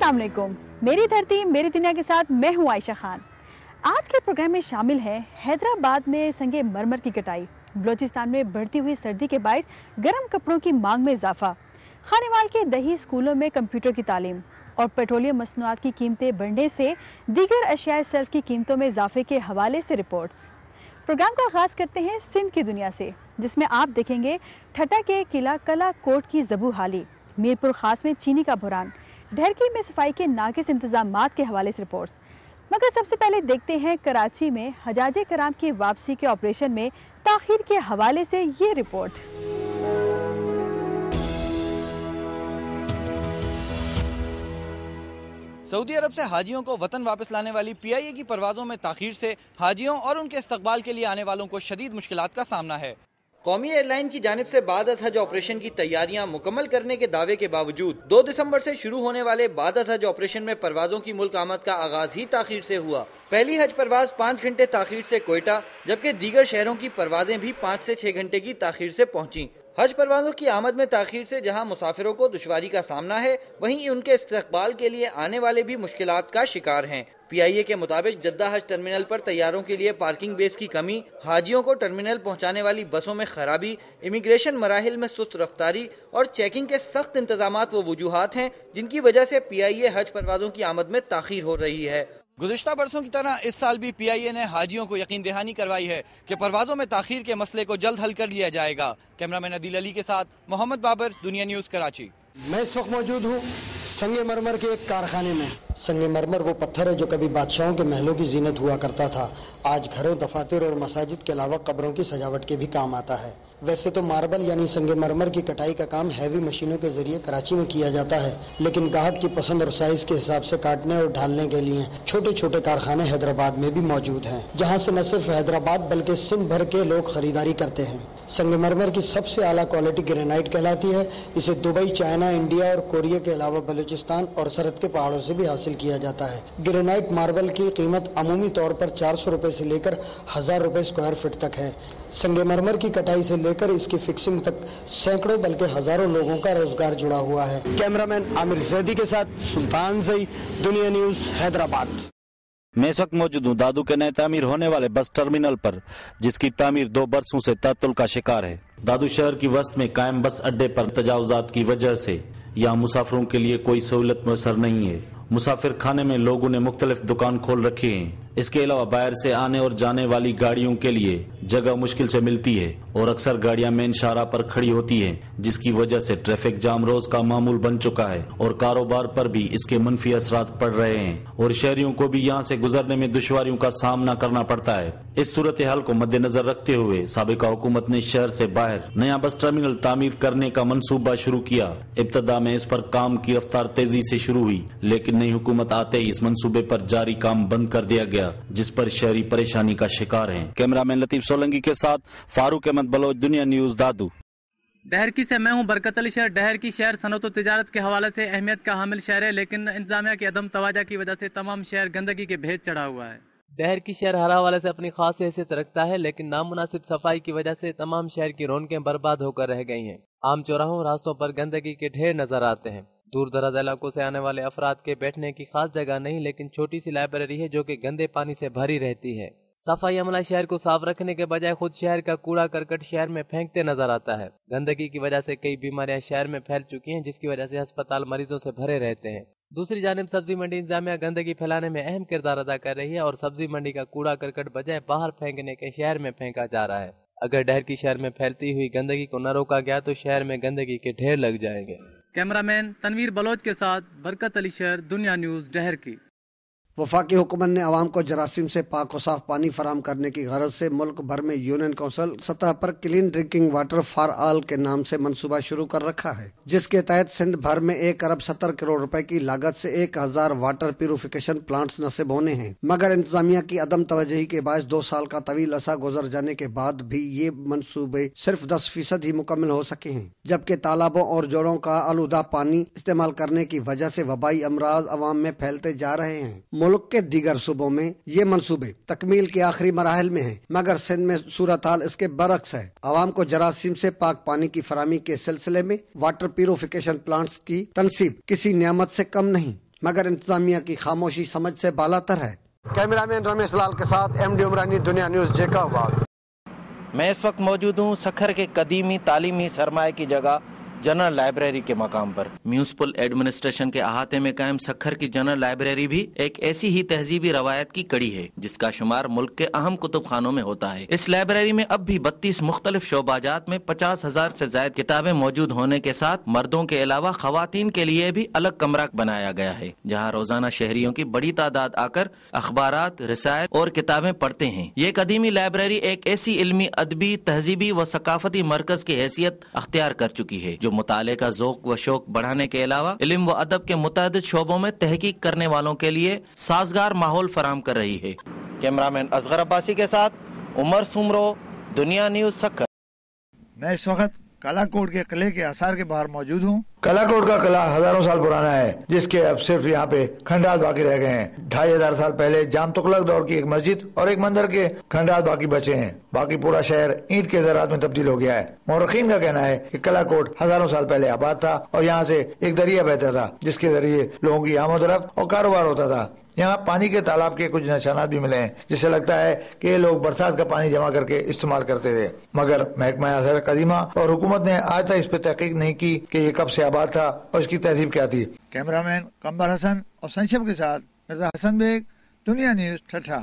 अस्सलाम वालेकुम। मेरी धरती मेरी दुनिया के साथ मैं हूं आयशा खान। आज के प्रोग्राम में शामिल है हैदराबाद में संगे मरमर की कटाई, बलोचिस्तान में बढ़ती हुई सर्दी के बायस गर्म कपड़ों की मांग में इजाफा, खानेवाल के दही स्कूलों में कंप्यूटर की तालीम और पेट्रोलियम मसनूआत की कीमतें बढ़ने से दीगर अशियाए सर्फ की कीमतों में इजाफे के हवाले से रिपोर्ट्स। प्रोग्राम का आगाज करते हैं सिंध की दुनिया से, जिसमें आप देखेंगे ठट्टा के किला कला कोट की जबू हाली, मीरपुर खास में चीनी का बुरान, ढहरकी में सफाई के नाकिस इंतजामात के हवाले से रिपोर्ट्स। मगर सबसे पहले देखते हैं कराची में हजाजे कराम की वापसी के ऑपरेशन में ताखीर के हवाले से ये रिपोर्ट। सऊदी अरब से हाजियों को वतन वापस लाने वाली पीआईए की परवाज़ों में ताखीर से हाजियों और उनके इस्तकबाल के लिए आने वालों को शदीद मुश्किलात का सामना है। कौमी एयरलाइन की जानिब से बाद अज़ हज ऑपरेशन की तैयारियां मुकम्मल करने के दावे के बावजूद 2 दिसंबर से शुरू होने वाले बाद अज़ हज ऑपरेशन में परवाज़ों की मुल्क आमद का आगाज ही ताखीर से हुआ। पहली हज परवाज 5 घंटे ताखीर से कोयटा, जबकि दीगर शहरों की परवाजें भी 5 से 6 घंटे की ताखीर से पहुंची। हज परवाज़ों की आमद में ताखीर से जहां मुसाफिरों को दुश्वारी का सामना है, वहीं उनके इस्तकबाल के लिए आने वाले भी मुश्किलात का शिकार हैं। पीआईए के मुताबिक जद्दा हज टर्मिनल पर तैयारों के लिए पार्किंग बेस की कमी, हाजियों को टर्मिनल पहुंचाने वाली बसों में खराबी, इमिग्रेशन मराहिल में सुस्त रफ्तारी और चेकिंग के सख्त इंतजामात व वजूहात हैं जिनकी वजह से पीआईए हज परवाज़ों की आमद में ताखीर हो रही है। गुज़िश्ता बरसों की तरह इस साल भी पीआईए ने हाजियों को यकीन दहानी करवाई है कि परवाज़ों में ताखीर के मसले को जल्द हल कर लिया जाएगा। कैमरामैन अदील अली के साथ मोहम्मद बाबर, दुनिया न्यूज़, कराची। मैं इस वक्त मौजूद हूँ संगे मरमर के एक कारखाने में। संगे मरमर वो पत्थर है जो कभी बादशाहों के महलों की जीनत हुआ करता था, आज घरों, दफातर और मसाजिद के अलावा कब्रों की सजावट के भी काम आता है। वैसे तो मार्बल यानी संगे मरमर की कटाई का काम हैवी मशीनों के जरिए कराची में किया जाता है, लेकिन गाहक की पसंद और साइज के हिसाब से काटने और ढालने के लिए छोटे छोटे कारखाने हैदराबाद में भी मौजूद हैं, जहां से न सिर्फ हैदराबाद बल्कि सिंध भर के लोग खरीदारी करते हैं। संगे मरमर की सबसे आला क्वालिटी ग्रेनाइट कहलाती है। इसे दुबई, चाइना, इंडिया और कोरिया के अलावा बलूचिस्तान और सरहद के पहाड़ों से भी हासिल किया जाता है। ग्रेनाइट मार्बल की कीमत अमूमी तौर पर 400 रुपए से लेकर 1000 रुपए स्क्वायर फीट तक है। संगे मरमर की कटाई से लेकर इसकी फिक्सिंग तक सैकड़ों बल्कि हजारों लोगों का रोजगार जुड़ा हुआ है। कैमरामैन आमिर जैदी के साथ सुल्तान जई, दुनिया न्यूज, हैदराबाद। मैं इस वक्त मौजूद हूँ दादू के नए तामीर होने वाले बस टर्मिनल पर, जिसकी तामीर 2 बरसों से तातुल का शिकार है। दादू शहर की वस्त में कायम बस अड्डे पर तजावुजात की वजह से यहाँ मुसाफिरों के लिए कोई सहूलत मुयसर नहीं है। मुसाफिर खाने में लोगों ने मुख्तलिफ दुकान खोल रखे हैं। इसके अलावा बाहर से आने और जाने वाली गाड़ियों के लिए जगह मुश्किल से मिलती है और अक्सर गाड़ियां मेन शाहराह पर खड़ी होती हैं, जिसकी वजह से ट्रैफिक जाम रोज का मामूल बन चुका है और कारोबार पर भी इसके मनफी असरात पड़ रहे हैं और शहरियों को भी यहाँ से गुजरने में दुश्वारियों का सामना करना पड़ता है। इस सूरत हाल को मद्देनजर रखते हुए साबिका हुकूमत ने शहर से बाहर नया बस टर्मिनल तामीर करने का मंसूबा शुरू किया। इब्तदा में इस पर काम की रफ्तार तेजी से शुरू हुई, लेकिन नई हुकूमत आते ही इस मंसूबे पर जारी काम बंद कर दिया गया, जिस पर शहरी परेशानी का शिकार हैं। कैमरामैन लतीफ सोलंकी के साथ फारूक अहमद बलोच, दुनिया न्यूज, दादू। डहरकी से मैं हूं बरकत अली शहर। डहरकी शहर सनत और तिजारत के हवाले से अहमियत का हामिल शहर है, लेकिन इंतजामिया की अदम तवाजा की वजह से तमाम शहर गंदगी के भेद चढ़ा हुआ है। डहरकी शहर हर हवाले से अपनी खास हैसियत रखता है, लेकिन नामुनासिब सफाई की वजह से तमाम शहर की रौनकें बर्बाद होकर रह गई हैं। आम चौराहों, रास्तों पर गंदगी के ढेर नजर आते हैं। दूर दराज इलाकों से आने वाले अफराद के बैठने की खास जगह नहीं, लेकिन छोटी सी लाइब्रेरी है जो कि गंदे पानी से भरी रहती है। सफाई अमला शहर को साफ रखने के बजाय खुद शहर का कूड़ा करकट शहर में फेंकते नजर आता है। गंदगी की वजह से कई बीमारियां शहर में फैल चुकी हैं, जिसकी वजह से अस्पताल मरीजों से भरे रहते हैं। दूसरी जानिब सब्जी मंडी इंतजामिया गंदगी फैलाने में अहम किरदार अदा कर रही है और सब्जी मंडी का कूड़ा करकट बजाय बाहर फेंकने के शहर में फेंका जा रहा है। अगर डहरकी शहर में फैलती हुई गंदगी को न रोका गया तो शहर में गंदगी के ढेर लग जाएंगे। कैमरामैन तनवीर बलोच के साथ बरकत अली शहर, दुनिया न्यूज, डहरकी। वफाकी हुकूमत ने आवाम को जरासीम से पाक और साफ पानी फराम करने की गरज से मुल्क भर में यूनियन काउंसिल सतह पर clean drinking water for all के नाम से मंसूबा शुरू कर रखा है, जिसके तहत सिंध भर में 1 अरब 70 करोड़ रुपए की लागत से 1000 वाटर प्यूरिफिकेशन प्लांट्स नसीब होने हैं। मगर इंतजामिया की अदम तवज्जोही के बायस 2 साल का तवील अरसा गुजर जाने के बाद भी ये मंसूबे सिर्फ 10% ही मुकम्मल हो सके हैं, जबकि तालाबों और जोड़ों का आलूदा पानी इस्तेमाल करने की वजह से वबाई अमराज अवाम में फैलते जा रहे हैं। मुल्क के दीगर सूबों में ये मंसूबे तकमील के आखिरी मराहल में हैं, मगर सिंध में सूरत हाल इसके बरक्स है। आवाम को जरासीम से पाक पानी की फरामी के सिलसिले में वाटर प्यूरिफिकेशन प्लांट्स की तनसीब किसी नियामत से कम नहीं। मगर इंतजामिया की खामोशी समझ से बालातर है। कैमरामैन रमेश लाल के साथ MD उमरानी, दुनिया न्यूज़, जैकबाद। मैं इस वक्त मौजूद हूँ सखर के कदीमी तालीमी सरमाए की जगह जनरल लाइब्रेरी के मकाम पर। म्यूनिसिपल एडमिनिस्ट्रेशन के अहाते में कायम सखर की जनरल लाइब्रेरी भी एक ऐसी ही तहजीबी रवायत की कड़ी है जिसका शुमार मुल्क के अहम कुतुब खानों में होता है। इस लाइब्रेरी में अब भी 32 मुख्तलिफ शोबाजात में 50,000 से ज्यादा किताबें मौजूद होने के साथ मर्दों के अलावा खवातीन के लिए भी अलग कमरा बनाया गया है, जहाँ रोजाना शहरियों की बड़ी तादाद आकर अखबारात, रसायल और किताबें पढ़ते हैं। ये कदीमी लाइब्रेरी एक ऐसी इल्मी, अदबी, तहजीबी व सकाफती मरकज की हैसियत अख्तियार कर चुकी है जो मुताले का ज़ौक़ व शौक बढ़ाने के अलावा इल्म व अदब के मुतअद्दिद शोबों में तहकीक करने वालों के लिए साजगार माहौल फराहम कर रही है। कैमरामैन असगर अब्बासी के साथ उमर सुमरो, दुनिया न्यूज़, सखर। मैं इस वक्त कालाकोट के किले के आसार के बाहर मौजूद हूँ। कालाकोट का किला हजारों साल पुराना है, जिसके अब सिर्फ यहाँ पे खंडात बाकी रह गए हैं। 2500 साल पहले जाम तुगलक दौर की एक मस्जिद और एक मंदिर के खंडात बाकी बचे हैं। बाकी पूरा शहर ईंट के ज़रात में तब्दील हो गया है। मौरखीन का कहना है कि कालाकोट हजारों साल पहले आबाद था और यहाँ से एक दरिया बहता था जिसके जरिए लोगों की आमद-ओ-रफ्त और कारोबार होता था। यहाँ पानी के तालाब के कुछ निशानात भी मिले हैं, जिससे लगता है कि ये लोग बरसात का पानी जमा करके इस्तेमाल करते थे। मगर महकमा आसार कदीमा और हुकूमत ने आज तक इस पर तहकीक नहीं की कि ये कब से आबाद था और इसकी तहजीब क्या थी। कैमरामैन कंबर हसन और संक्षेप के साथ मिर्जा हसन बेग, दुनिया न्यूज़, ठठा।